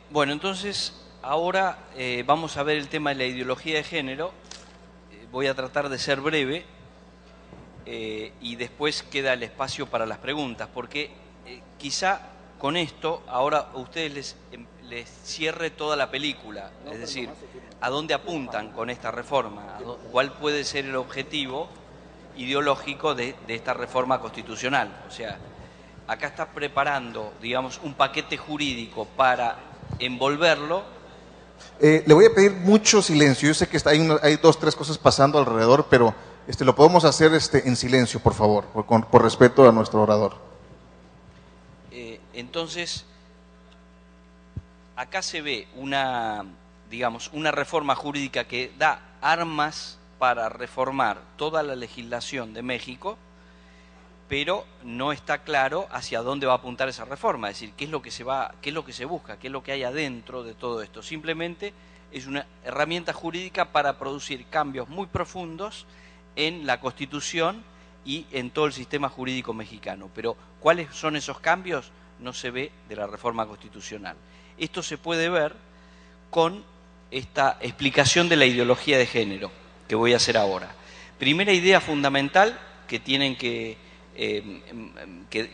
Bueno, entonces ahora vamos a ver el tema de la ideología de género. Voy a tratar de ser breve y después queda el espacio para las preguntas, porque quizá con esto ahora a ustedes les cierre toda la película, es decir, a dónde apuntan con esta reforma, cuál puede ser el objetivo ideológico de esta reforma constitucional. O sea, acá está preparando, digamos, un paquete jurídico para envolverlo. Le voy a pedir mucho silencio. Yo sé que hay dos, tres cosas pasando alrededor, pero lo podemos hacer en silencio, por favor, por respeto a nuestro orador. Entonces, acá se ve digamos, una reforma jurídica que da armas para reformar toda la legislación de México, pero no está claro hacia dónde va a apuntar esa reforma, es decir, qué es lo que se busca, qué es lo que hay adentro de todo esto. Simplemente es una herramienta jurídica para producir cambios muy profundos en la Constitución y en todo el sistema jurídico mexicano. Pero ¿cuáles son esos cambios? No se ve de la reforma constitucional. Esto se puede ver con esta explicación de la ideología de género que voy a hacer ahora. Primera idea fundamental que tienen que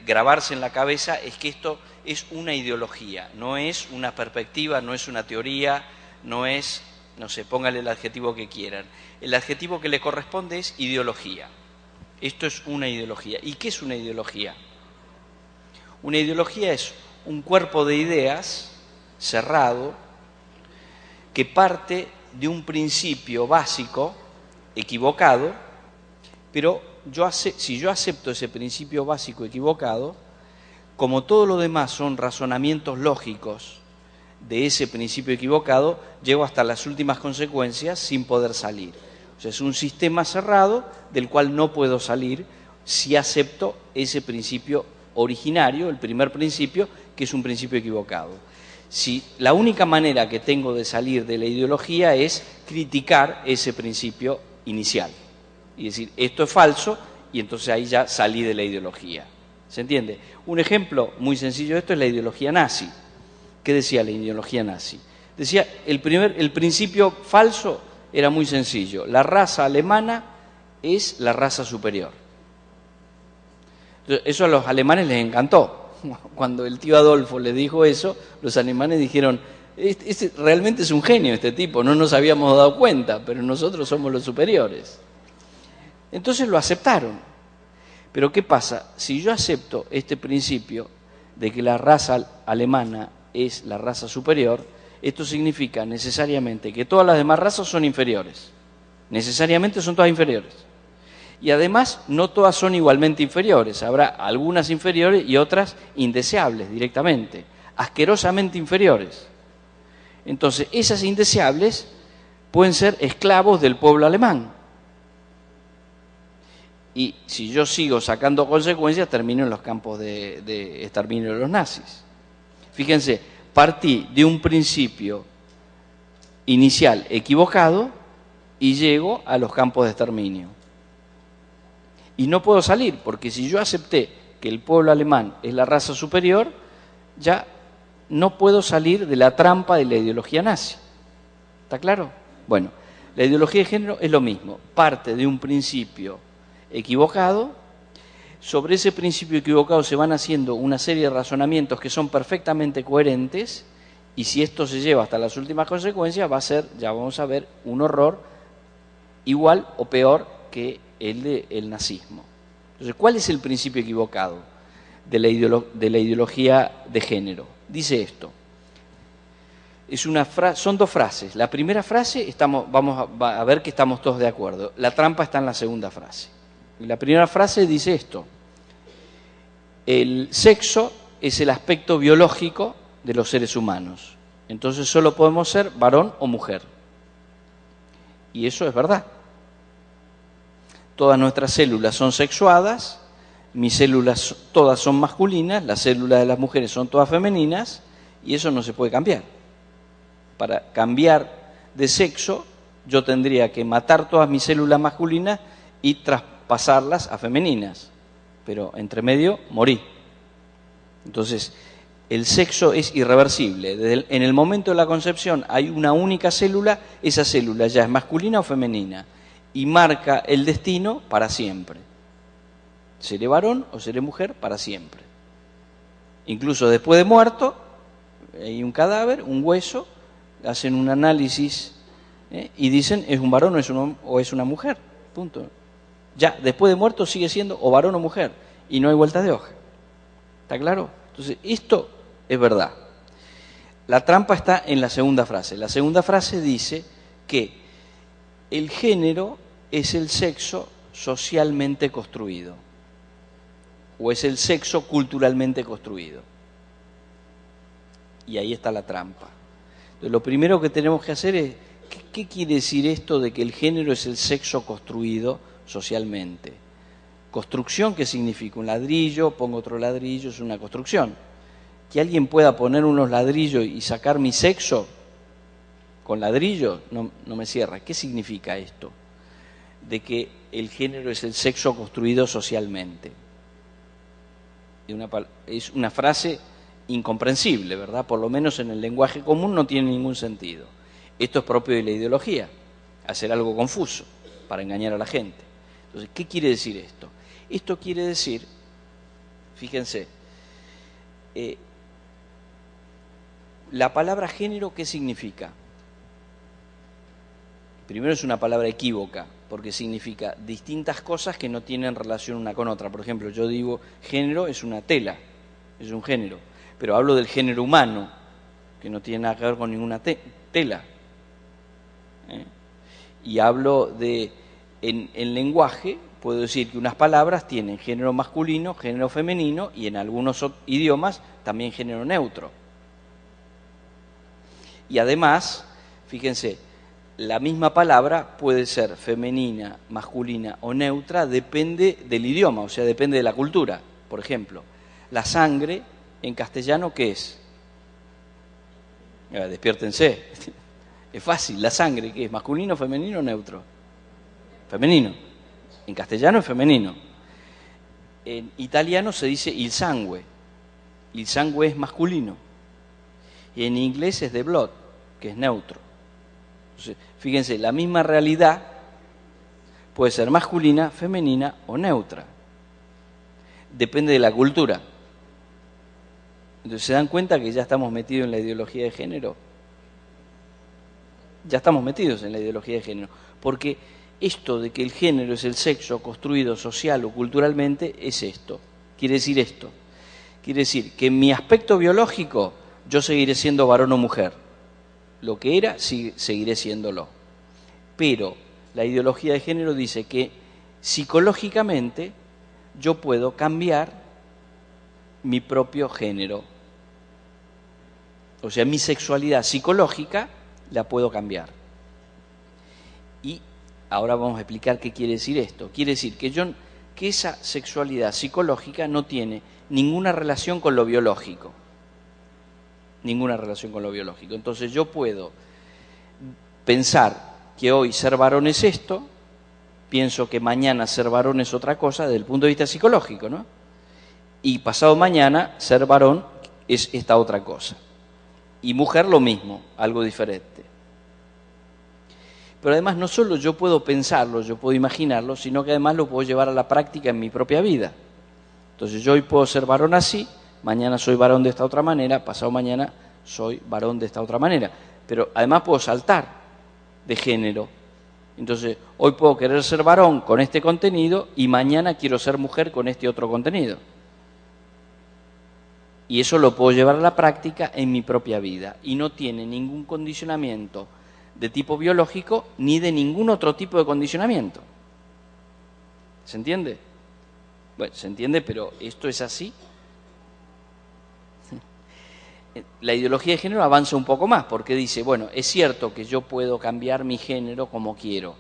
grabarse en la cabeza es que esto es una ideología, no es una perspectiva, no es una teoría, no es, no sé, póngale el adjetivo que quieran. El adjetivo que le corresponde es ideología. Esto es una ideología. ¿Y qué es una ideología? Una ideología es un cuerpo de ideas cerrado que parte de un principio básico equivocado, pero si yo acepto ese principio básico equivocado, como todo lo demás son razonamientos lógicos de ese principio equivocado, llego hasta las últimas consecuencias sin poder salir. O sea, es un sistema cerrado del cual no puedo salir si acepto ese principio originario, el primer principio, que es un principio equivocado. Si la única manera que tengo de salir de la ideología es criticar ese principio inicial y decir, esto es falso, y entonces ahí ya salí de la ideología. ¿Se entiende? Un ejemplo muy sencillo de esto es la ideología nazi. ¿Qué decía la ideología nazi? Decía, el principio falso era muy sencillo. La raza alemana es la raza superior. Entonces, eso a los alemanes les encantó. Cuando el tío Adolfo les dijo eso, los alemanes dijeron, realmente es un genio este tipo, no nos habíamos dado cuenta, pero nosotros somos los superiores. Entonces lo aceptaron. Pero ¿qué pasa? Si yo acepto este principio de que la raza alemana es la raza superior, esto significa necesariamente que todas las demás razas son inferiores. Necesariamente son todas inferiores. Y además no todas son igualmente inferiores. Habrá algunas inferiores y otras indeseables directamente, asquerosamente inferiores. Entonces, esas indeseables pueden ser esclavos del pueblo alemán. Y si yo sigo sacando consecuencias, termino en los campos de exterminio de los nazis. Fíjense, partí de un principio inicial equivocado y llego a los campos de exterminio. Y no puedo salir, porque si yo acepté que el pueblo alemán es la raza superior, ya no puedo salir de la trampa de la ideología nazi. ¿Está claro? Bueno, la ideología de género es lo mismo, parte de un principio equivocado. Sobre ese principio equivocado se van haciendo una serie de razonamientos que son perfectamente coherentes, y si esto se lleva hasta las últimas consecuencias va a ser, ya vamos a ver, un horror igual o peor que el del nazismo. Entonces, ¿cuál es el principio equivocado de la ideología de género? Dice esto. Son dos frases. La primera frase, vamos a ver que estamos todos de acuerdo. La trampa está en la segunda frase. Y la primera frase dice esto: el sexo es el aspecto biológico de los seres humanos. Entonces solo podemos ser varón o mujer. Y eso es verdad. Todas nuestras células son sexuadas, mis células todas son masculinas, las células de las mujeres son todas femeninas, y eso no se puede cambiar. Para cambiar de sexo, yo tendría que matar todas mis células masculinas y traspasarlas a femeninas, pero entre medio morí. Entonces, el sexo es irreversible. En el momento de la concepción hay una única célula, esa célula ya es masculina o femenina y marca el destino para siempre. Seré varón o seré mujer para siempre. Incluso después de muerto, hay un cadáver, un hueso, hacen un análisis y dicen es un varón o es una mujer. Punto. Ya, después de muerto sigue siendo o varón o mujer y no hay vuelta de hoja. ¿Está claro? Entonces, esto es verdad. La trampa está en la segunda frase. La segunda frase dice que el género es el sexo socialmente construido o es el sexo culturalmente construido. Y ahí está la trampa. Entonces, lo primero que tenemos que hacer es, ¿qué quiere decir esto de que el género es el sexo construido socialmente? Construcción, ¿qué significa? Un ladrillo, pongo otro ladrillo, es una construcción. Que alguien pueda poner unos ladrillos y sacar mi sexo con ladrillos, no me cierra. ¿Qué significa esto? De que el género es el sexo construido socialmente. Es una frase incomprensible, ¿verdad? Por lo menos en el lenguaje común no tiene ningún sentido. Esto es propio de la ideología, hacer algo confuso para engañar a la gente. Entonces, ¿qué quiere decir esto? Esto quiere decir, fíjense, la palabra género, ¿qué significa? Primero es una palabra equívoca, porque significa distintas cosas que no tienen relación una con otra. Por ejemplo, yo digo género es una tela, es un género, pero hablo del género humano, que no tiene nada que ver con ninguna tela. Y hablo de, en lenguaje, puedo decir que unas palabras tienen género masculino, género femenino y en algunos idiomas también género neutro. Y además, fíjense, la misma palabra puede ser femenina, masculina o neutra, depende del idioma, o sea, depende de la cultura. Por ejemplo, la sangre en castellano, ¿qué es? Despiértense. Es fácil, la sangre, ¿qué es? ¿Masculino, femenino o neutro? Femenino. En castellano es femenino. En italiano se dice il sangue. Il sangue es masculino. Y en inglés es the blood, que es neutro. Entonces, fíjense, la misma realidad puede ser masculina, femenina o neutra. Depende de la cultura. Entonces, ¿se dan cuenta que ya estamos metidos en la ideología de género? Ya estamos metidos en la ideología de género. Porque esto de que el género es el sexo construido social o culturalmente es esto. Quiere decir esto. Quiere decir que en mi aspecto biológico yo seguiré siendo varón o mujer. Lo que era, seguiré siéndolo. Pero la ideología de género dice que psicológicamente yo puedo cambiar mi propio género. O sea, mi sexualidad psicológica la puedo cambiar. Y ahora vamos a explicar qué quiere decir esto. Quiere decir que esa sexualidad psicológica no tiene ninguna relación con lo biológico. Ninguna relación con lo biológico. Entonces yo puedo pensar que hoy ser varón es esto, pienso que mañana ser varón es otra cosa desde el punto de vista psicológico, ¿no? Y pasado mañana ser varón es esta otra cosa. Y mujer lo mismo, algo diferente. Pero además no solo yo puedo pensarlo, yo puedo imaginarlo, sino que además lo puedo llevar a la práctica en mi propia vida. Entonces yo hoy puedo ser varón así, mañana soy varón de esta otra manera, pasado mañana soy varón de esta otra manera. Pero además puedo saltar de género. Entonces hoy puedo querer ser varón con este contenido y mañana quiero ser mujer con este otro contenido. Y eso lo puedo llevar a la práctica en mi propia vida. Y no tiene ningún condicionamiento de tipo biológico ni de ningún otro tipo de condicionamiento. ¿Se entiende? Bueno, se entiende, pero ¿esto es así? La ideología de género avanza un poco más, porque dice, bueno, es cierto que yo puedo cambiar mi género como quiero,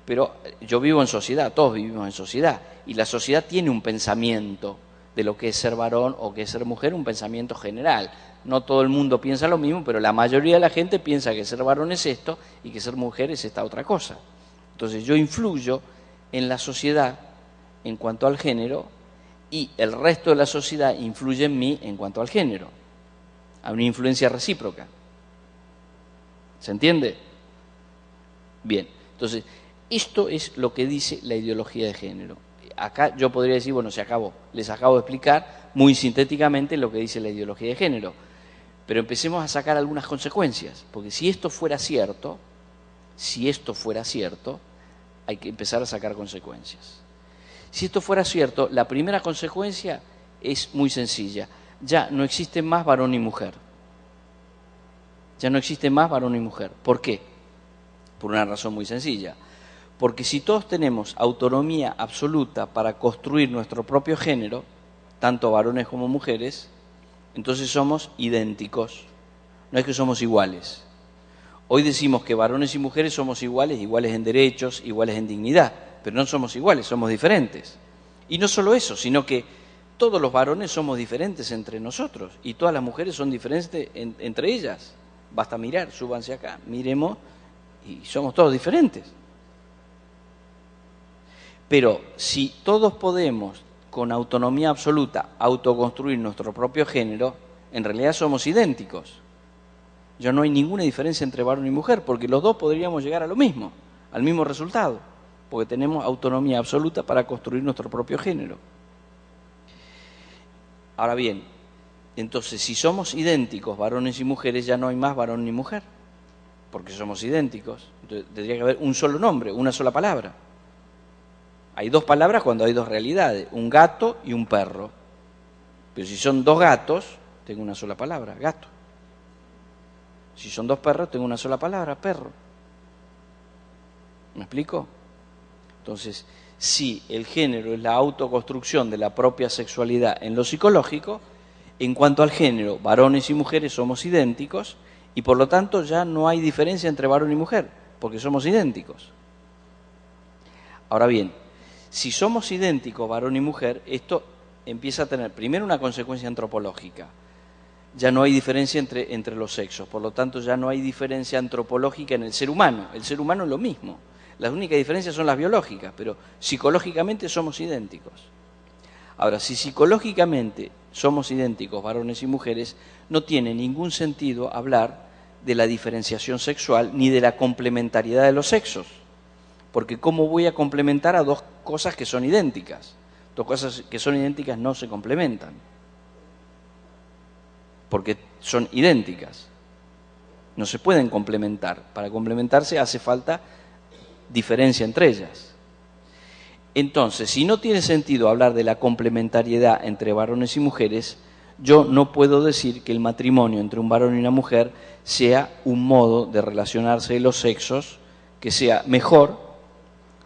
pero yo vivo en sociedad, todos vivimos en sociedad, y la sociedad tiene un pensamiento de lo que es ser varón o que es ser mujer, un pensamiento general. No todo el mundo piensa lo mismo, pero la mayoría de la gente piensa que ser varón es esto y que ser mujer es esta otra cosa. Entonces yo influyo en la sociedad en cuanto al género y el resto de la sociedad influye en mí en cuanto al género. a una influencia recíproca. ¿Se entiende? Bien, entonces, esto es lo que dice la ideología de género. Acá yo podría decir, bueno, se acabó. Les acabo de explicar muy sintéticamente lo que dice la ideología de género. Pero empecemos a sacar algunas consecuencias, porque si esto fuera cierto, hay que empezar a sacar consecuencias. Si esto fuera cierto, la primera consecuencia es muy sencilla. Ya no existe más varón y mujer. Ya no existe más varón y mujer. ¿Por qué? Por una razón muy sencilla. Porque si todos tenemos autonomía absoluta para construir nuestro propio género, tanto varones como mujeres, entonces somos idénticos. No es que somos iguales. Hoy decimos que varones y mujeres somos iguales, iguales en derechos, iguales en dignidad, pero no somos iguales, somos diferentes. Y no solo eso, sino que todos los varones somos diferentes entre nosotros y todas las mujeres son diferentes entre ellas. Basta mirar, súbanse acá, miremos y somos todos diferentes. Pero si todos podemos, con autonomía absoluta, autoconstruir nuestro propio género, en realidad somos idénticos. Ya no hay ninguna diferencia entre varón y mujer, porque los dos podríamos llegar a lo mismo, al mismo resultado, porque tenemos autonomía absoluta para construir nuestro propio género. Ahora bien, entonces si somos idénticos, varones y mujeres, ya no hay más varón ni mujer, porque somos idénticos. Entonces tendría que haber un solo nombre, una sola palabra. Hay dos palabras cuando hay dos realidades, un gato y un perro. Pero si son dos gatos, tengo una sola palabra, gato. Si son dos perros, tengo una sola palabra, perro. ¿Me explico? Entonces, si el género es la autoconstrucción de la propia sexualidad en lo psicológico, en cuanto al género, varones y mujeres somos idénticos y por lo tanto ya no hay diferencia entre varón y mujer, porque somos idénticos. Ahora bien, si somos idénticos varón y mujer, esto empieza a tener primero una consecuencia antropológica. Ya no hay diferencia entre los sexos, por lo tanto ya no hay diferencia antropológica en el ser humano. El ser humano es lo mismo. Las únicas diferencias son las biológicas, pero psicológicamente somos idénticos. Ahora, si psicológicamente somos idénticos, varones y mujeres, no tiene ningún sentido hablar de la diferenciación sexual ni de la complementariedad de los sexos. Porque ¿cómo voy a complementar a dos cosas que son idénticas? Dos cosas que son idénticas no se complementan, porque son idénticas. No se pueden complementar. Para complementarse hace falta diferencia entre ellas. Entonces, si no tiene sentido hablar de la complementariedad entre varones y mujeres, yo no puedo decir que el matrimonio entre un varón y una mujer sea un modo de relacionarse de los sexos que sea mejor,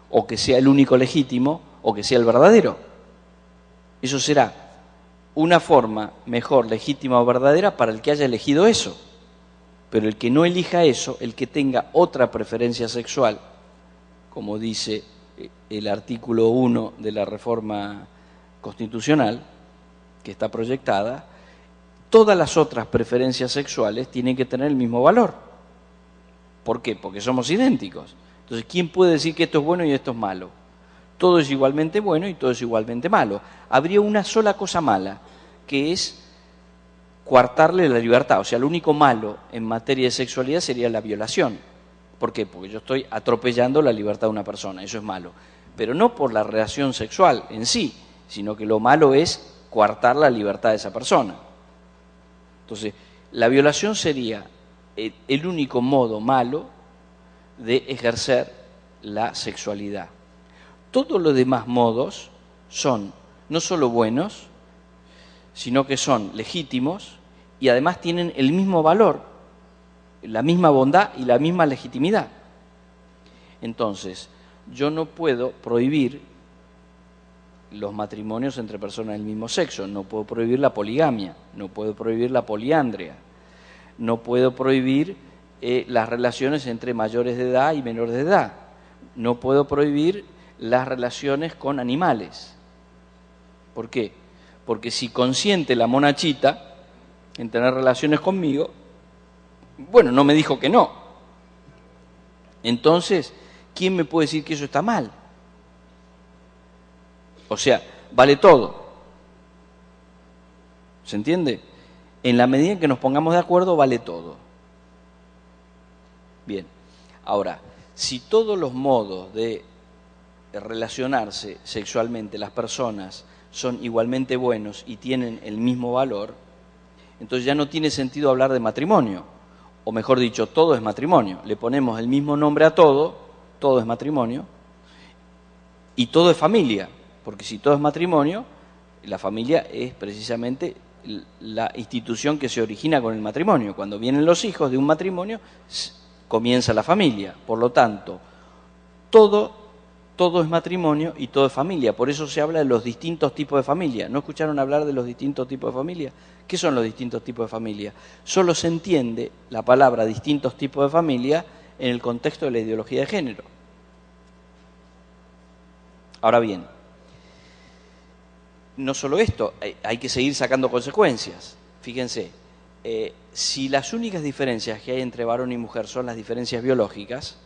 o que sea el único legítimo, o que sea el verdadero. Eso será una forma mejor, legítima o verdadera para el que haya elegido eso. Pero el que no elija eso, el que tenga otra preferencia sexual, como dice el artículo 1 de la reforma constitucional que está proyectada, todas las otras preferencias sexuales tienen que tener el mismo valor. ¿Por qué? Porque somos idénticos. Entonces, ¿quién puede decir que esto es bueno y esto es malo? Todo es igualmente bueno y todo es igualmente malo. Habría una sola cosa mala, que es coartarle la libertad. O sea, lo único malo en materia de sexualidad sería la violación. ¿Por qué? Porque yo estoy atropellando la libertad de una persona, eso es malo. Pero no por la relación sexual en sí, sino que lo malo es coartar la libertad de esa persona. Entonces, la violación sería el único modo malo de ejercer la sexualidad. Todos los demás modos son no solo buenos, sino que son legítimos y además tienen el mismo valor, la misma bondad y la misma legitimidad. Entonces, yo no puedo prohibir los matrimonios entre personas del mismo sexo, no puedo prohibir la poligamia, no puedo prohibir la poliandria, no puedo prohibir las relaciones entre mayores de edad y menores de edad, no puedo prohibir las relaciones con animales. ¿Por qué? Porque si consiente la monachita en tener relaciones conmigo, bueno, no me dijo que no. Entonces, ¿quién me puede decir que eso está mal? O sea, vale todo. ¿Se entiende? En la medida en que nos pongamos de acuerdo, vale todo. Bien, ahora, si todos los modos de relacionarse sexualmente las personas son igualmente buenos y tienen el mismo valor, entonces ya no tiene sentido hablar de matrimonio, o mejor dicho, todo es matrimonio. Le ponemos el mismo nombre a todo es matrimonio, y todo es familia, porque si todo es matrimonio, la familia es precisamente la institución que se origina con el matrimonio. Cuando vienen los hijos de un matrimonio, comienza la familia. Por lo tanto, todo es matrimonio y todo es familia. Por eso se habla de los distintos tipos de familia. ¿No escucharon hablar de los distintos tipos de familia? ¿Qué son los distintos tipos de familia? Solo se entiende la palabra distintos tipos de familia en el contexto de la ideología de género. Ahora bien, no solo esto, hay que seguir sacando consecuencias. Fíjense, si las únicas diferencias que hay entre varón y mujer son las diferencias biológicas,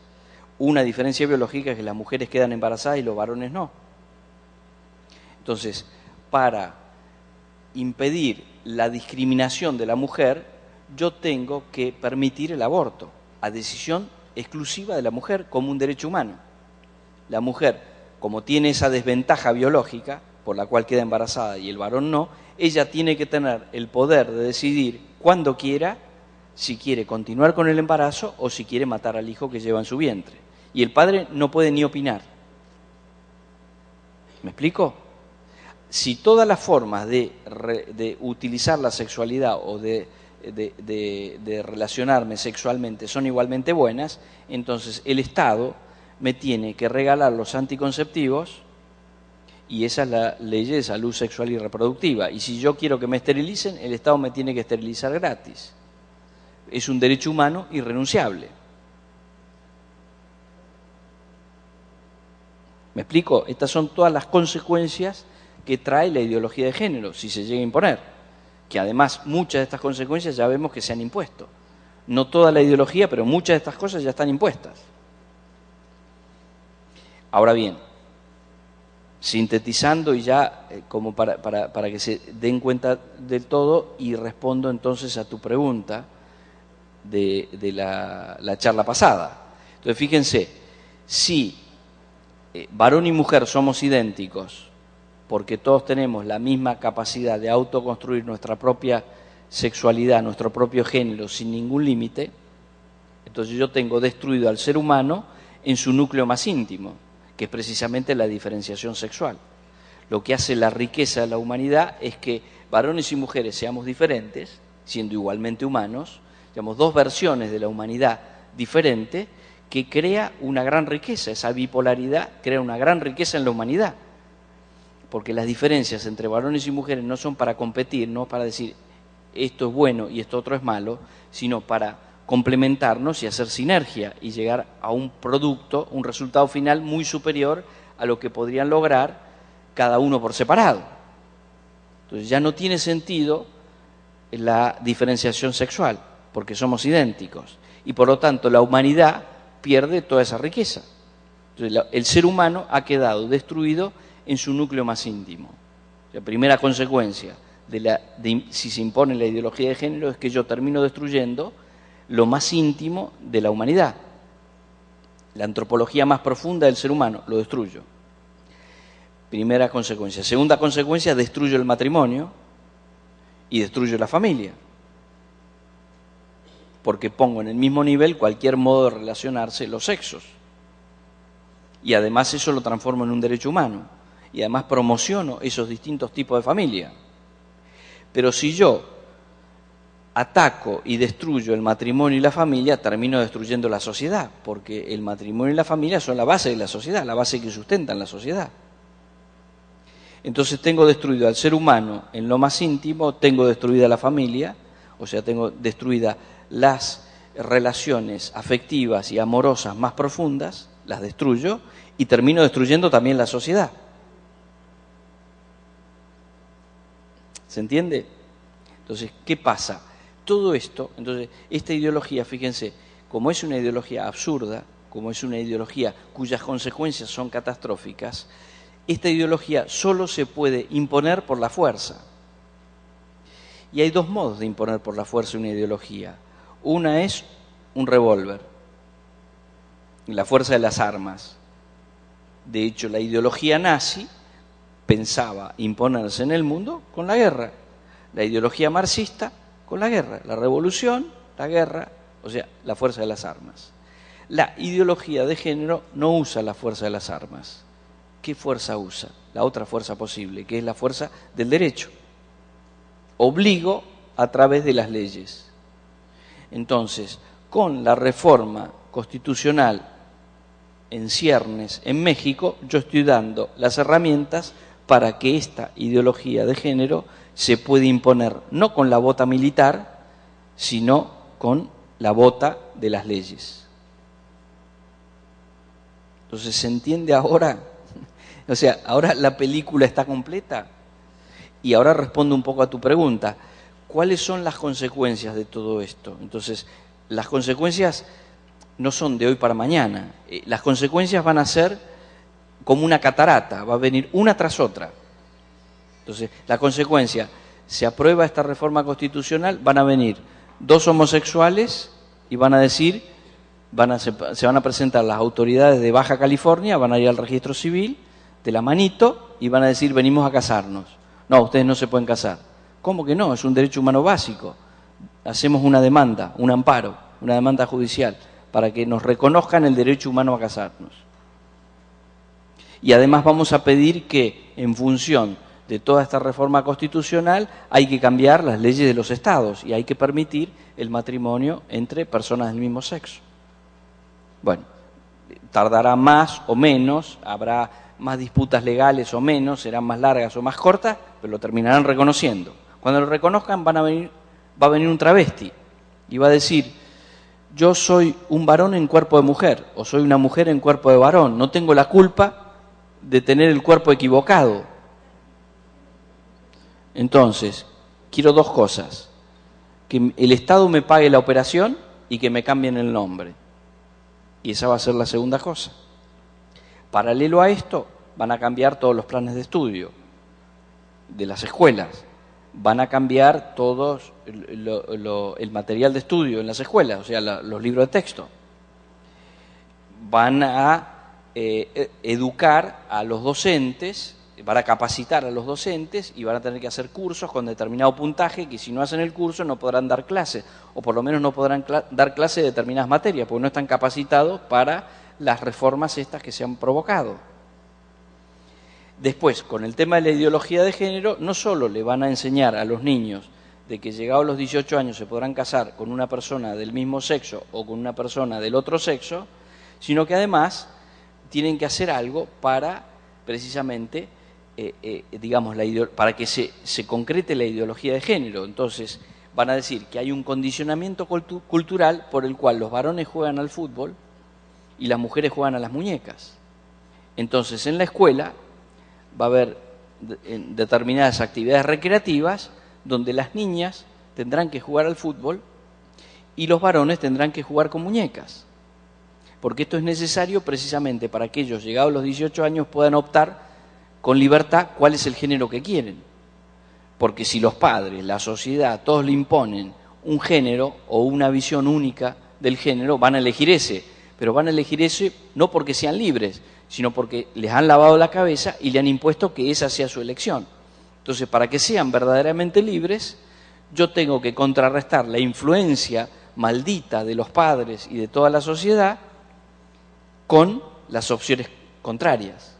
una diferencia biológica es que las mujeres quedan embarazadas y los varones no. Entonces, para impedir la discriminación de la mujer, yo tengo que permitir el aborto, a decisión exclusiva de la mujer como un derecho humano. La mujer, como tiene esa desventaja biológica, por la cual queda embarazada y el varón no, ella tiene que tener el poder de decidir cuando quiera, si quiere continuar con el embarazo o si quiere matar al hijo que lleva en su vientre. Y el padre no puede ni opinar. ¿Me explico? Si todas las formas de utilizar la sexualidad o de relacionarme sexualmente son igualmente buenas, entonces el Estado me tiene que regalar los anticonceptivos, y esa es la ley de salud sexual y reproductiva. Y si yo quiero que me esterilicen, el Estado me tiene que esterilizar gratis. Es un derecho humano irrenunciable. ¿Me explico? Estas son todas las consecuencias que trae la ideología de género, si se llega a imponer. Que además muchas de estas consecuencias ya vemos que se han impuesto. No toda la ideología, pero muchas de estas cosas ya están impuestas. Ahora bien, sintetizando y ya como para que se den cuenta del todo, y respondo entonces a tu pregunta de la charla pasada. Entonces fíjense, si varón y mujer somos idénticos porque todos tenemos la misma capacidad de autoconstruir nuestra propia sexualidad, nuestro propio género sin ningún límite, entonces yo tengo destruido al ser humano en su núcleo más íntimo, que es precisamente la diferenciación sexual. Lo que hace la riqueza de la humanidad es que varones y mujeres seamos diferentes, siendo igualmente humanos, digamos, dos versiones de la humanidad diferente, que crea una gran riqueza. Esa bipolaridad crea una gran riqueza en la humanidad, porque las diferencias entre varones y mujeres no son para competir, no para decir esto es bueno y esto otro es malo, sino para complementarnos y hacer sinergia y llegar a un producto, un resultado final muy superior a lo que podrían lograr cada uno por separado. Entonces ya no tiene sentido la diferenciación sexual, porque somos idénticos, y por lo tanto la humanidad pierde toda esa riqueza. Entonces el ser humano ha quedado destruido en su núcleo más íntimo. La primera consecuencia si se impone la ideología de género es que yo termino destruyendo lo más íntimo de la humanidad. La antropología más profunda del ser humano, lo destruyo. Primera consecuencia. Segunda consecuencia, destruyo el matrimonio y destruyo la familia. Porque pongo en el mismo nivel cualquier modo de relacionarse los sexos. Y además eso lo transformo en un derecho humano. Y además promociono esos distintos tipos de familia. Pero si yo ataco y destruyo el matrimonio y la familia, termino destruyendo la sociedad, porque el matrimonio y la familia son la base de la sociedad, la base que sustentan la sociedad. Entonces tengo destruido al ser humano en lo más íntimo, tengo destruida la familia, o sea, tengo destruidas las relaciones afectivas y amorosas más profundas, las destruyo, y termino destruyendo también la sociedad. ¿Se entiende? Entonces, ¿qué pasa? Todo esto, entonces, esta ideología, fíjense, como es una ideología absurda, como es una ideología cuyas consecuencias son catastróficas, esta ideología solo se puede imponer por la fuerza. Y hay dos modos de imponer por la fuerza una ideología. Una es un revólver, la fuerza de las armas. De hecho, la ideología nazi pensaba imponerse en el mundo con la guerra. La ideología marxista con la guerra. La revolución, la guerra, o sea, la fuerza de las armas. La ideología de género no usa la fuerza de las armas. ¿Qué fuerza usa? La otra fuerza posible, que es la fuerza del derecho. Obligo a través de las leyes. Entonces, con la reforma constitucional en ciernes en México, yo estoy dando las herramientas para que esta ideología de género se pueda imponer no con la bota militar, sino con la bota de las leyes. Entonces, ¿se entiende ahora? O sea, ahora la película está completa. Y ahora respondo un poco a tu pregunta. ¿Cuáles son las consecuencias de todo esto? Entonces, las consecuencias no son de hoy para mañana. Las consecuencias van a ser como una catarata, va a venir una tras otra. Entonces, la consecuencia, se aprueba esta reforma constitucional, van a venir dos homosexuales y van a decir, se van a presentar las autoridades de Baja California, van a ir al registro civil de la manito y van a decir, venimos a casarnos. No, ustedes no se pueden casar. ¿Cómo que no? Es un derecho humano básico. Hacemos una demanda, un amparo, una demanda judicial, para que nos reconozcan el derecho humano a casarnos. Y además vamos a pedir que, en función de toda esta reforma constitucional, hay que cambiar las leyes de los estados y hay que permitir el matrimonio entre personas del mismo sexo. Bueno, tardará más o menos, habrá más disputas legales o menos, serán más largas o más cortas, pero lo terminarán reconociendo. Cuando lo reconozcan va a venir un travesti y va a decir, yo soy un varón en cuerpo de mujer, o soy una mujer en cuerpo de varón, no tengo la culpa de tener el cuerpo equivocado. Entonces, quiero dos cosas, que el Estado me pague la operación y que me cambien el nombre. Y esa va a ser la segunda cosa. Paralelo a esto, van a cambiar todos los planes de estudio de las escuelas, van a cambiar todos el material de estudio en las escuelas, o sea, los libros de texto. Van a educar a los docentes, van a capacitar a los docentes y van a tener que hacer cursos con determinado puntaje que si no hacen el curso no podrán dar clases, o por lo menos no podrán dar clases de determinadas materias, porque no están capacitados para las reformas estas que se han provocado. Después, con el tema de la ideología de género, no solo le van a enseñar a los niños de que llegados los 18 años se podrán casar con una persona del mismo sexo o con una persona del otro sexo, sino que además tienen que hacer algo para, precisamente, para que se concrete la ideología de género. Entonces, van a decir que hay un condicionamiento cultural por el cual los varones juegan al fútbol y las mujeres juegan a las muñecas. Entonces, en la escuela va a haber determinadas actividades recreativas donde las niñas tendrán que jugar al fútbol y los varones tendrán que jugar con muñecas. Porque esto es necesario precisamente para que ellos, llegados los 18 años, puedan optar con libertad cuál es el género que quieren. Porque si los padres, la sociedad, todos le imponen un género o una visión única del género, van a elegir ese. Pero van a elegir ese no porque sean libres, sino porque les han lavado la cabeza y le han impuesto que esa sea su elección. Entonces, para que sean verdaderamente libres, yo tengo que contrarrestar la influencia maldita de los padres y de toda la sociedad con las opciones contrarias.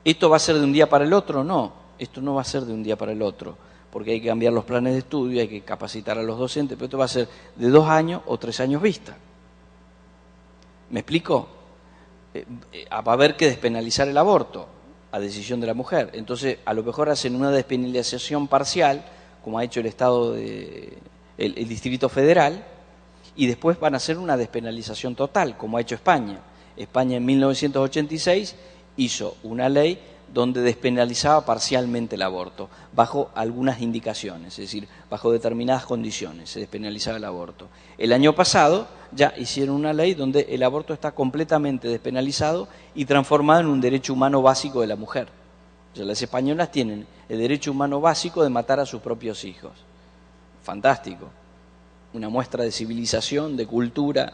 ¿Esto va a ser de un día para el otro? No, esto no va a ser de un día para el otro, porque hay que cambiar los planes de estudio, hay que capacitar a los docentes, pero esto va a ser de 2 años o 3 años vista. ¿Me explico? Va a haber que despenalizar el aborto a decisión de la mujer. Entonces, a lo mejor hacen una despenalización parcial, como ha hecho el Estado, el Distrito Federal, y después van a hacer una despenalización total, como ha hecho España. España en 1986 hizo una ley donde despenalizaba parcialmente el aborto, bajo algunas indicaciones, es decir, bajo determinadas condiciones se despenalizaba el aborto. El año pasado ya hicieron una ley donde el aborto está completamente despenalizado y transformado en un derecho humano básico de la mujer. O sea, las españolas tienen el derecho humano básico de matar a sus propios hijos. Fantástico. Una muestra de civilización, de cultura,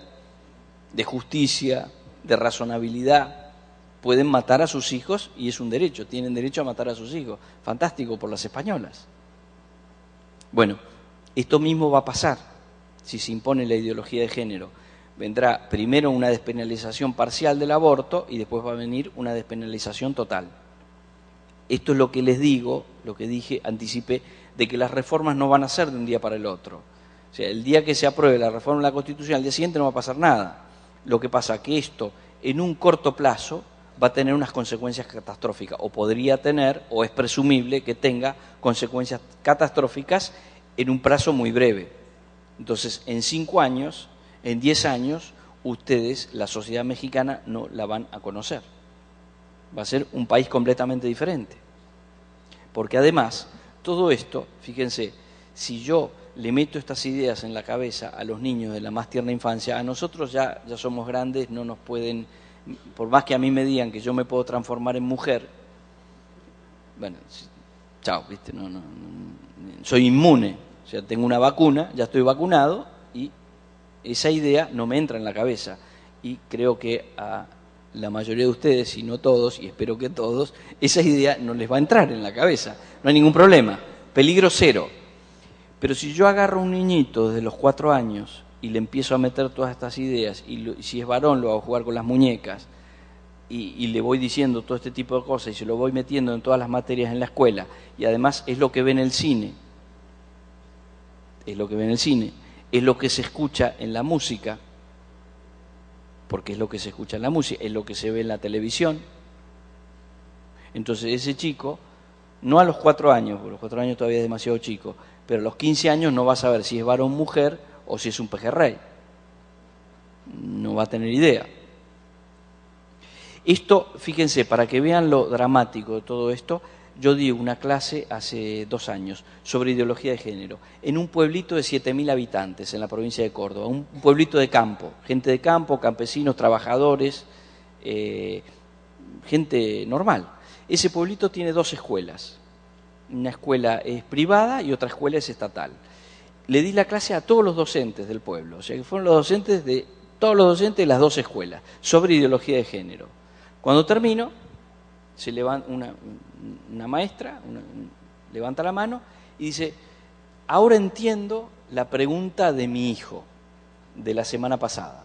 de justicia, de razonabilidad. Pueden matar a sus hijos y es un derecho, tienen derecho a matar a sus hijos. Fantástico por las españolas. Bueno, esto mismo va a pasar si se impone la ideología de género. Vendrá primero una despenalización parcial del aborto y después va a venir una despenalización total. Esto es lo que les digo, lo que dije, anticipé, de que las reformas no van a ser de un día para el otro. O sea, el día que se apruebe la reforma de la Constitución, al día siguiente no va a pasar nada. Lo que pasa es que esto, en un corto plazo, va a tener unas consecuencias catastróficas, o podría tener, o es presumible que tenga consecuencias catastróficas en un plazo muy breve. Entonces, en 5 años, en 10 años, ustedes, la sociedad mexicana, no la van a conocer. Va a ser un país completamente diferente. Porque además, todo esto, fíjense, si yo le meto estas ideas en la cabeza a los niños de la más tierna infancia, a nosotros ya somos grandes, no nos pueden, por más que a mí me digan que yo me puedo transformar en mujer, bueno, chao, ¿viste? No, soy inmune, o sea, tengo una vacuna, ya estoy vacunado y esa idea no me entra en la cabeza. Y creo que a la mayoría de ustedes, y no todos, y espero que todos, esa idea no les va a entrar en la cabeza. No hay ningún problema. Peligro cero. Pero si yo agarro a un niñito desde los 4 años y le empiezo a meter todas estas ideas, y si es varón lo hago jugar con las muñecas, y le voy diciendo todo este tipo de cosas, y se lo voy metiendo en todas las materias en la escuela, y además es lo que ve en el cine, es lo que ve en el cine, es lo que se escucha en la música, porque es lo que se escucha en la música, es lo que se ve en la televisión. Entonces ese chico, no a los 4 años, porque los 4 años todavía es demasiado chico, pero a los 15 años no va a saber si es varón o mujer o si es un pejerrey. No va a tener idea. Esto, fíjense, para que vean lo dramático de todo esto, yo di una clase hace 2 años sobre ideología de género en un pueblito de 7.000 habitantes en la provincia de Córdoba, un pueblito de campo, gente de campo, campesinos, trabajadores, gente normal. Ese pueblito tiene 2 escuelas, una escuela es privada y otra escuela es estatal. Le di la clase a todos los docentes del pueblo, o sea que fueron todos los docentes de las 2 escuelas, sobre ideología de género. Cuando termino, se levanta una maestra, levanta la mano y dice, ahora entiendo la pregunta de mi hijo de la semana pasada.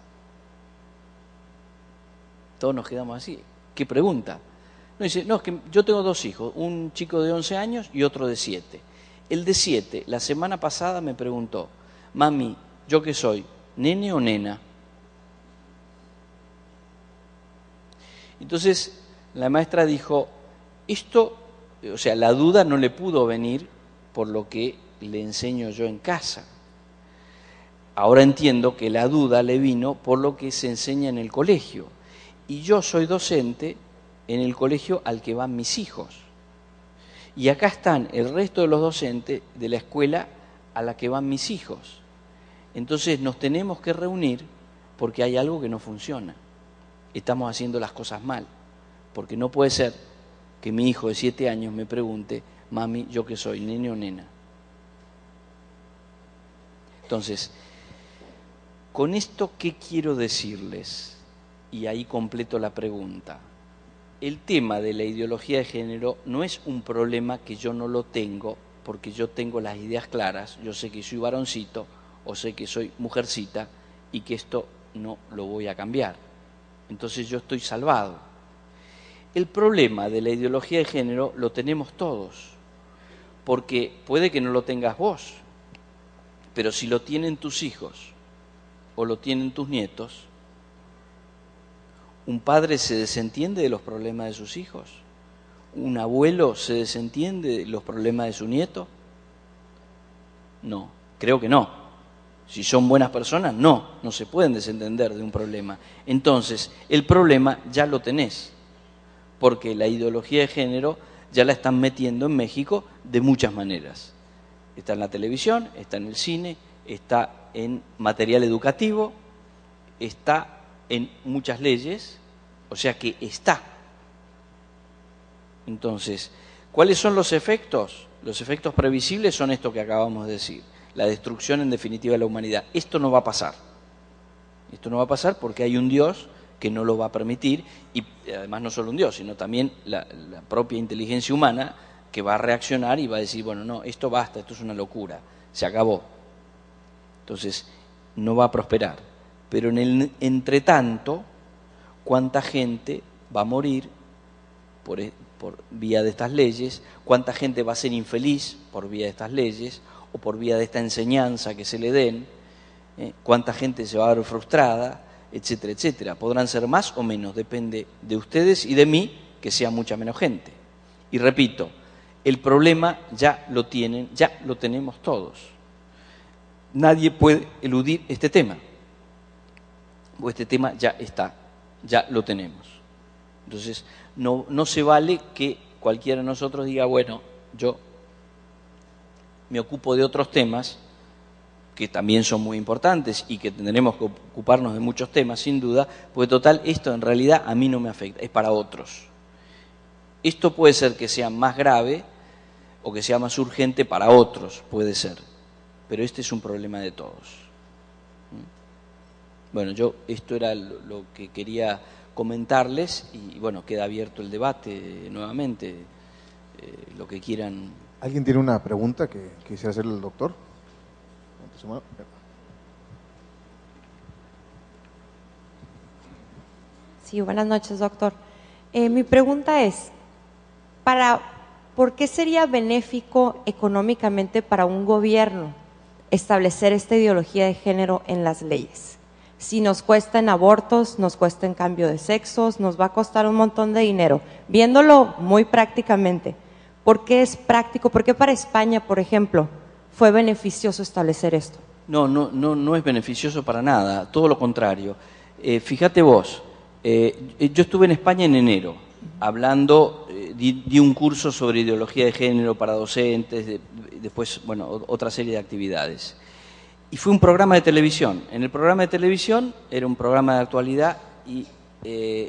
Todos nos quedamos así. ¿Qué pregunta? No, dice, no, es que yo tengo 2 hijos, un chico de 11 años y otro de 7. El de 7, la semana pasada me preguntó, mami, ¿yo qué soy? ¿Nene o nena? Entonces la maestra dijo, esto, o sea, la duda no le pudo venir por lo que le enseño yo en casa. Ahora entiendo que la duda le vino por lo que se enseña en el colegio. Y yo soy docente en el colegio al que van mis hijos. Y acá están el resto de los docentes de la escuela a la que van mis hijos. Entonces nos tenemos que reunir porque hay algo que no funciona. Estamos haciendo las cosas mal. Porque no puede ser que mi hijo de 7 años me pregunte, mami, ¿yo qué soy, nene o nena? Entonces, con esto, ¿qué quiero decirles? Y ahí completo la pregunta. El tema de la ideología de género no es un problema que yo no lo tengo, porque yo tengo las ideas claras, yo sé que soy varoncito o sé que soy mujercita y que esto no lo voy a cambiar. Entonces yo estoy salvado. El problema de la ideología de género lo tenemos todos, porque puede que no lo tengas vos, pero si lo tienen tus hijos o lo tienen tus nietos, ¿un padre se desentiende de los problemas de sus hijos? ¿Un abuelo se desentiende de los problemas de su nieto? No, creo que no. Si son buenas personas, no se pueden desentender de un problema. Entonces, el problema ya lo tenés, porque la ideología de género ya la están metiendo en México de muchas maneras. Está en la televisión, está en el cine, está en material educativo, está en muchas leyes, o sea que está. Entonces, ¿cuáles son los efectos? Los efectos previsibles son esto que acabamos de decir, la destrucción en definitiva de la humanidad. Esto no va a pasar. Esto no va a pasar porque hay un Dios que no lo va a permitir, y además no solo un Dios, sino también la propia inteligencia humana, que va a reaccionar y va a decir, bueno, no, esto basta, esto es una locura, se acabó. Entonces, no va a prosperar. Pero en el entretanto, ¿cuánta gente va a morir por vía de estas leyes? ¿Cuánta gente va a ser infeliz por vía de estas leyes o por vía de esta enseñanza que se le den? ¿Cuánta gente se va a ver frustrada? Etcétera, etcétera. Podrán ser más o menos, depende de ustedes y de mí, que sea mucha menos gente. Y repito, el problema ya lo tenemos todos. Nadie puede eludir este tema, o este tema ya está, ya lo tenemos. Entonces, no se vale que cualquiera de nosotros diga, bueno, yo me ocupo de otros temas, que también son muy importantes y que tendremos que ocuparnos de muchos temas, sin duda, porque total, esto en realidad a mí no me afecta, es para otros. Esto puede ser que sea más grave o que sea más urgente para otros, puede ser, pero este es un problema de todos. Bueno, esto era lo que quería comentarles y bueno, queda abierto el debate nuevamente, lo que quieran. ¿Alguien tiene una pregunta que quisiera hacerle al doctor? Sí, buenas noches, doctor. Mi pregunta es, ¿por qué sería benéfico económicamente para un gobierno establecer esta ideología de género en las leyes? Si nos cuesta en abortos, nos cuesta en cambio de sexos, nos va a costar un montón de dinero. Viéndolo muy prácticamente, ¿por qué es práctico? ¿Por qué para España, por ejemplo, fue beneficioso establecer esto? No es beneficioso para nada, todo lo contrario. Fíjate vos, yo estuve en España en enero, hablando, di un curso sobre ideología de género para docentes, después, bueno, otra serie de actividades. Y fue un programa de televisión. En el programa de televisión, era un programa de actualidad, y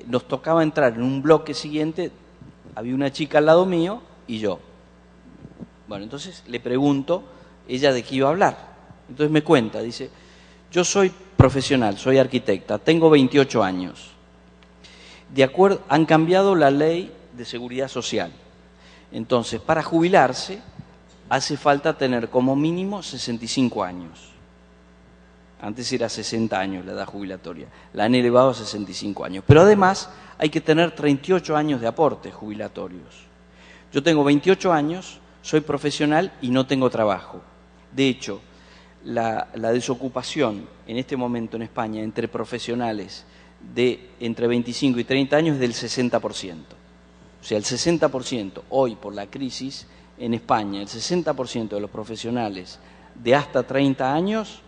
nos tocaba entrar en un bloque siguiente, había una chica al lado mío y yo. Bueno, entonces le pregunto, ella de qué iba a hablar. Entonces me cuenta, dice, yo soy profesional, soy arquitecta, tengo 28 años. Han cambiado la ley de seguridad social. Entonces, para jubilarse, hace falta tener como mínimo 65 años. Antes era 60 años la edad jubilatoria, la han elevado a 65 años. Pero además hay que tener 38 años de aportes jubilatorios. Yo tengo 28 años, soy profesional y no tengo trabajo. De hecho, la desocupación en este momento en España entre profesionales de entre 25 y 30 años es del 60%. O sea, el 60% hoy por la crisis en España, el 60% de los profesionales de hasta 30 años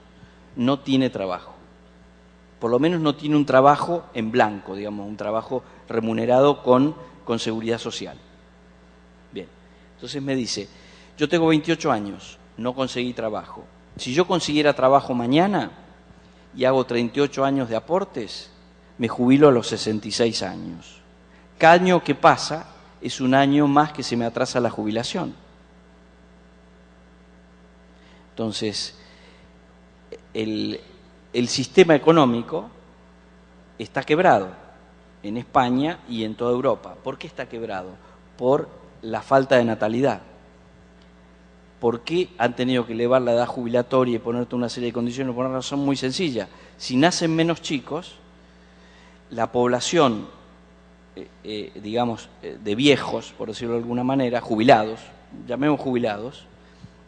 no tiene trabajo. Por lo menos no tiene un trabajo en blanco, digamos, un trabajo remunerado con seguridad social. Bien, entonces me dice, yo tengo 28 años, no conseguí trabajo. Si yo consiguiera trabajo mañana y hago 38 años de aportes, me jubilo a los 66 años. Cada año que pasa es un año más que se me atrasa la jubilación. Entonces, el sistema económico está quebrado en España y en toda Europa. ¿Por qué está quebrado? Por la falta de natalidad. ¿Por qué han tenido que elevar la edad jubilatoria y ponerte una serie de condiciones? Por una razón muy sencilla. Si nacen menos chicos, la población, digamos, de viejos, por decirlo de alguna manera, jubilados, llamemos jubilados,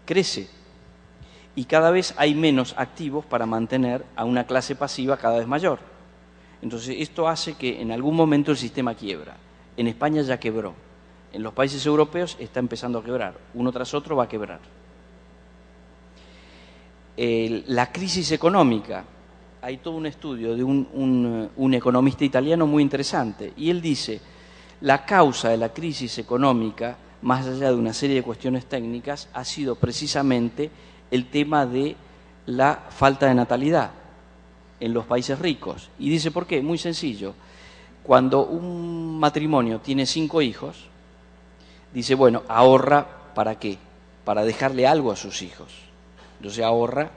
crece. Y cada vez hay menos activos para mantener a una clase pasiva cada vez mayor. Entonces, esto hace que en algún momento el sistema quiebra. En España ya quebró. En los países europeos está empezando a quebrar. Uno tras otro va a quebrar. La crisis económica. Hay todo un estudio de un economista italiano muy interesante. Y él dice, la causa de la crisis económica, más allá de una serie de cuestiones técnicas, ha sido precisamente el tema de la falta de natalidad en los países ricos. Y dice, ¿por qué? Muy sencillo. Cuando un matrimonio tiene 5 hijos, dice, bueno, ahorra ¿para qué? Para dejarle algo a sus hijos. Entonces ahorra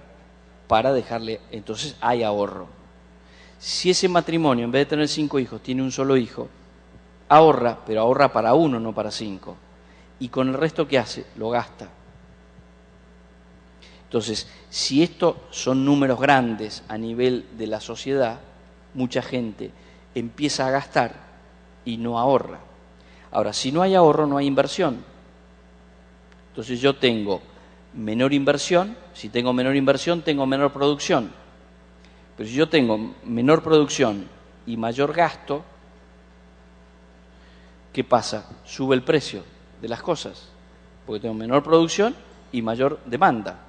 para dejarle, entonces hay ahorro. Si ese matrimonio, en vez de tener 5 hijos, tiene un solo hijo, ahorra, pero ahorra para 1, no para 5. Y con el resto, ¿qué hace? Lo gasta. Entonces, si estos son números grandes a nivel de la sociedad, mucha gente empieza a gastar y no ahorra. Ahora, si no hay ahorro, no hay inversión. Entonces yo tengo menor inversión, si tengo menor inversión, tengo menor producción. Pero si yo tengo menor producción y mayor gasto, ¿qué pasa? Sube el precio de las cosas, porque tengo menor producción y mayor demanda.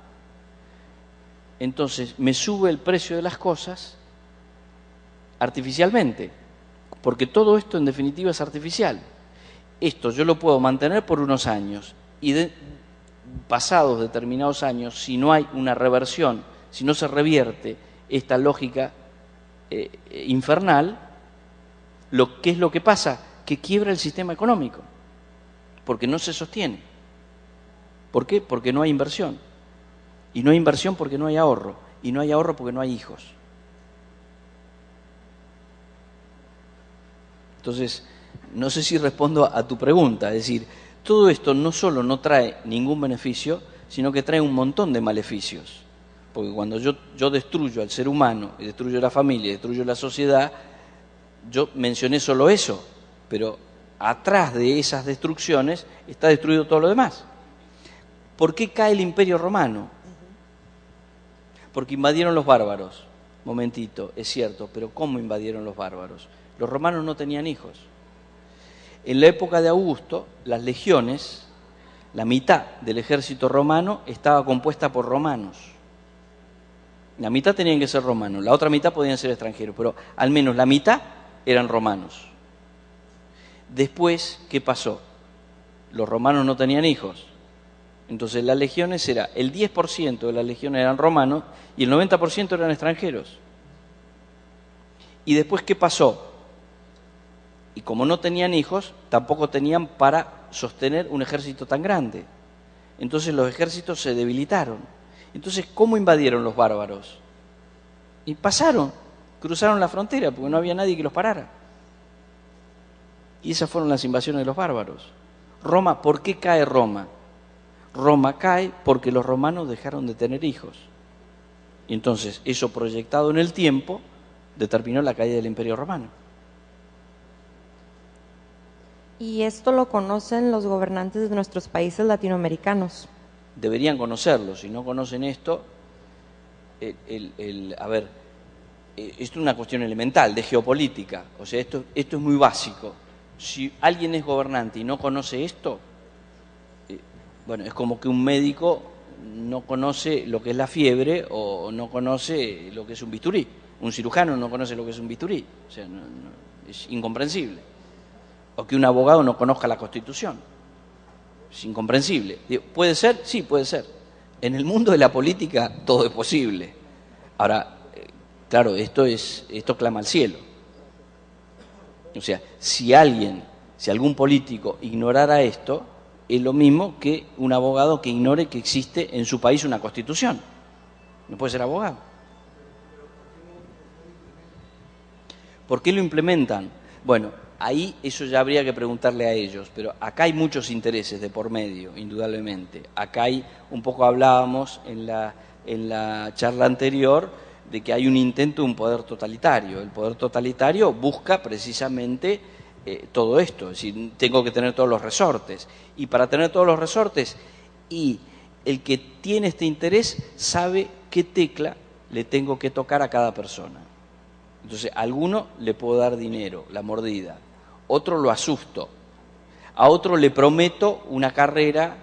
Entonces me sube el precio de las cosas artificialmente, porque todo esto en definitiva es artificial. Esto yo lo puedo mantener por unos años y pasados determinados años, si no hay una reversión, si no se revierte esta lógica infernal, ¿qué es lo que pasa? Que quiebra el sistema económico, porque no se sostiene. ¿Por qué? Porque no hay inversión. Y no hay inversión porque no hay ahorro. Y no hay ahorro porque no hay hijos. Entonces, no sé si respondo a tu pregunta. Es decir, todo esto no solo no trae ningún beneficio, sino que trae un montón de maleficios. Porque cuando yo destruyo al ser humano, y destruyo la familia, y destruyo la sociedad, yo mencioné solo eso, pero atrás de esas destrucciones está destruido todo lo demás. ¿Por qué cae el Imperio Romano? Porque invadieron los bárbaros. Momentito, es cierto, pero ¿cómo invadieron los bárbaros? Los romanos no tenían hijos. En la época de Augusto, las legiones, la mitad del ejército romano estaba compuesta por romanos. La mitad tenían que ser romanos, la otra mitad podían ser extranjeros, pero al menos la mitad eran romanos. Después, ¿qué pasó? Los romanos no tenían hijos. Entonces las legiones era, el 10% de las legiones eran romanos y el 90% eran extranjeros. Y después, ¿qué pasó? Y como no tenían hijos, tampoco tenían para sostener un ejército tan grande. Entonces los ejércitos se debilitaron. Entonces, ¿cómo invadieron los bárbaros? Y pasaron, cruzaron la frontera porque no había nadie que los parara. Y esas fueron las invasiones de los bárbaros. Roma, ¿por qué cae Roma? Roma cae porque los romanos dejaron de tener hijos. Y entonces, eso proyectado en el tiempo, determinó la caída del Imperio Romano. Y esto lo conocen los gobernantes de nuestros países latinoamericanos. Deberían conocerlo. Si no conocen esto, esto es una cuestión elemental de geopolítica. O sea, esto es muy básico. Si alguien es gobernante y no conoce esto, bueno, es como que un médico no conoce lo que es la fiebre o no conoce lo que es un bisturí. Un cirujano no conoce lo que es un bisturí. O sea, es incomprensible. O que un abogado no conozca la Constitución. Es incomprensible. ¿Puede ser? Sí, puede ser. En el mundo de la política todo es posible. Ahora, claro, esto clama al cielo. O sea, si algún político ignorara esto, es lo mismo que un abogado que ignore que existe en su país una Constitución. No puede ser abogado. ¿Por qué lo implementan? Bueno, ahí eso ya habría que preguntarle a ellos, pero acá hay muchos intereses de por medio, indudablemente. Acá hay, un poco hablábamos en la charla anterior, de que hay un intento de un poder totalitario. El poder totalitario busca precisamente todo esto, es decir, tengo que tener todos los resortes. Y para tener todos los resortes, y el que tiene este interés sabe qué tecla le tengo que tocar a cada persona. Entonces, a alguno le puedo dar dinero, la mordida. Otro lo asusto. A otro le prometo una carrera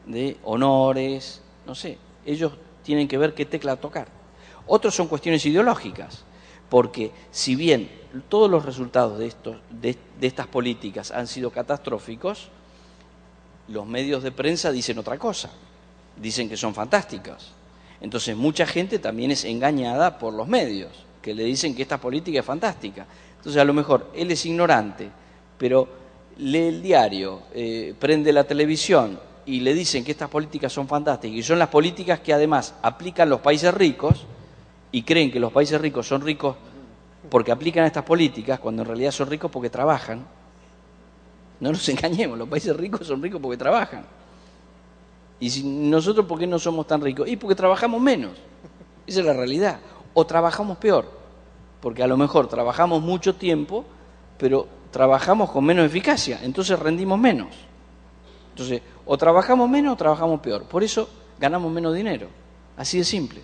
de honores, no sé. Ellos tienen que ver qué tecla tocar. Otros son cuestiones ideológicas, porque si bien todos los resultados de estas políticas han sido catastróficos, los medios de prensa dicen otra cosa, dicen que son fantásticas. Entonces mucha gente también es engañada por los medios, que le dicen que esta política es fantástica. Entonces a lo mejor él es ignorante, pero lee el diario, prende la televisión y le dicen que estas políticas son fantásticas y son las políticas que además aplican los países ricos y creen que los países ricos son ricos porque aplican estas políticas, cuando en realidad son ricos porque trabajan. No nos engañemos, los países ricos son ricos porque trabajan. Y si nosotros, ¿por qué no somos tan ricos? Y porque trabajamos menos. Esa es la realidad. O trabajamos peor, porque a lo mejor trabajamos mucho tiempo, pero trabajamos con menos eficacia, entonces rendimos menos. Entonces, o trabajamos menos o trabajamos peor. Por eso ganamos menos dinero. Así de simple.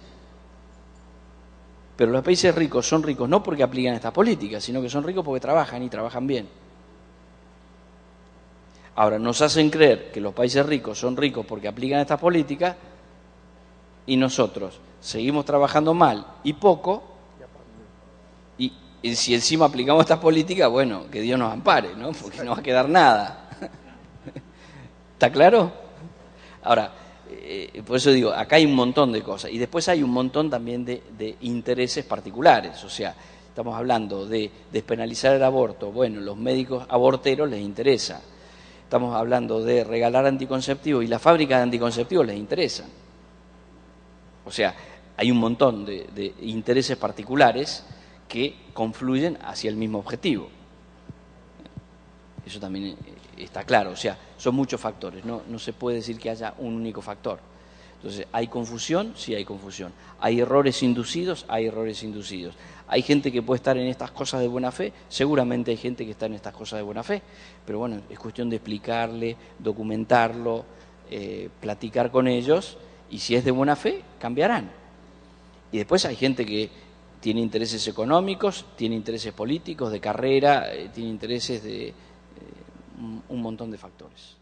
Pero los países ricos son ricos no porque aplican estas políticas, sino que son ricos porque trabajan y trabajan bien. Ahora, nos hacen creer que los países ricos son ricos porque aplican estas políticas y nosotros seguimos trabajando mal y poco, y si encima aplicamos estas políticas, bueno, que Dios nos ampare, ¿no? Porque no va a quedar nada. ¿Está claro? Ahora, por eso digo, acá hay un montón de cosas. Y después hay un montón también de intereses particulares. O sea, estamos hablando de despenalizar el aborto. Bueno, los médicos aborteros les interesa. Estamos hablando de regalar anticonceptivos y las fábricas de anticonceptivos les interesan. O sea, hay un montón de intereses particulares que confluyen hacia el mismo objetivo. Eso también está claro. O sea, son muchos factores. No se puede decir que haya un único factor. Entonces, ¿hay confusión? Sí hay confusión. ¿Hay errores inducidos? Hay errores inducidos. ¿Hay gente que puede estar en estas cosas de buena fe? Seguramente hay gente que está en estas cosas de buena fe. Pero bueno, es cuestión de explicarle, documentarlo, platicar con ellos, y si es de buena fe, cambiarán. Y después hay gente que tiene intereses económicos, tiene intereses políticos, de carrera, tiene intereses de un montón de factores.